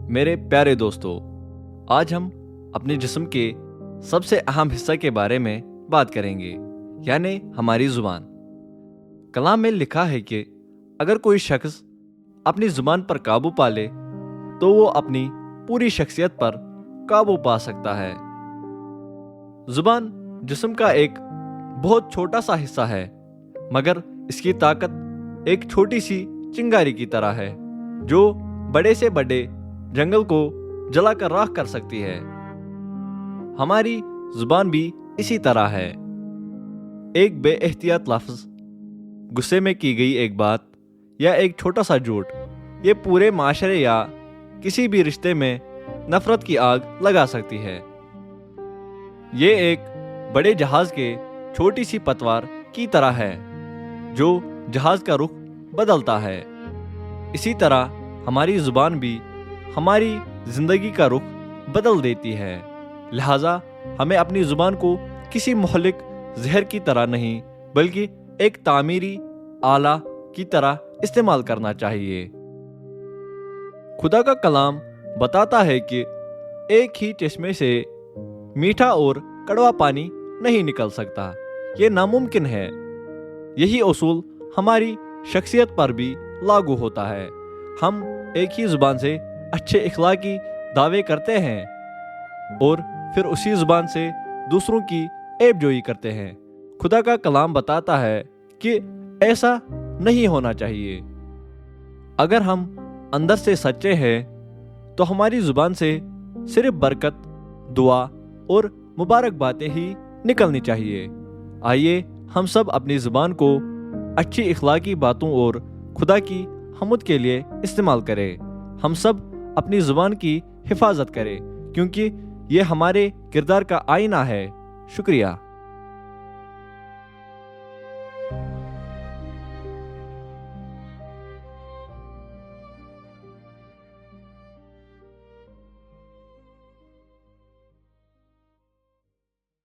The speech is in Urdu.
میرے پیارے دوستو، آج ہم اپنے جسم کے سب سے اہم حصہ کے بارے میں بات کریں گے، یعنی ہماری زبان۔ کلام میں لکھا ہے کہ اگر کوئی شخص اپنی زبان پر قابو پا لے تو وہ اپنی پوری شخصیت پر قابو پا سکتا ہے۔ زبان جسم کا ایک بہت چھوٹا سا حصہ ہے، مگر اس کی طاقت ایک چھوٹی سی چنگاری کی طرح ہے جو بڑے سے بڑے جنگل کو جلا کر راکھ کر سکتی ہے۔ ہماری زبان بھی اسی طرح ہے۔ ایک بے احتیاط لفظ، غصے میں کی گئی ایک بات یا ایک چھوٹا سا جھوٹ، یہ پورے معاشرے یا کسی بھی رشتے میں نفرت کی آگ لگا سکتی ہے۔ یہ ایک بڑے جہاز کے چھوٹی سی پتوار کی طرح ہے جو جہاز کا رخ بدلتا ہے۔ اسی طرح ہماری زبان بھی ہماری زندگی کا رخ بدل دیتی ہے۔ لہٰذا ہمیں اپنی زبان کو کسی مہلک زہر کی طرح نہیں بلکہ ایک تعمیری آلہ کی طرح استعمال کرنا چاہیے۔ خدا کا کلام بتاتا ہے کہ ایک ہی چشمے سے میٹھا اور کڑوا پانی نہیں نکل سکتا، یہ ناممکن ہے۔ یہی اصول ہماری شخصیت پر بھی لاگو ہوتا ہے۔ ہم ایک ہی زبان سے اچھے اخلاقی دعوے کرتے ہیں اور پھر اسی زبان سے دوسروں کی عیب جوئی کرتے ہیں۔ خدا کا کلام بتاتا ہے کہ ایسا نہیں ہونا چاہیے۔ اگر ہم اندر سے سچے ہیں تو ہماری زبان سے صرف برکت، دعا اور مبارک باتیں ہی نکلنی چاہیے۔ آئیے ہم سب اپنی زبان کو اچھی اخلاقی باتوں اور خدا کی حمد کے لیے استعمال کریں۔ ہم سب اپنی زبان کی حفاظت کریں کیونکہ یہ ہمارے کردار کا آئینہ ہے۔ شکریہ۔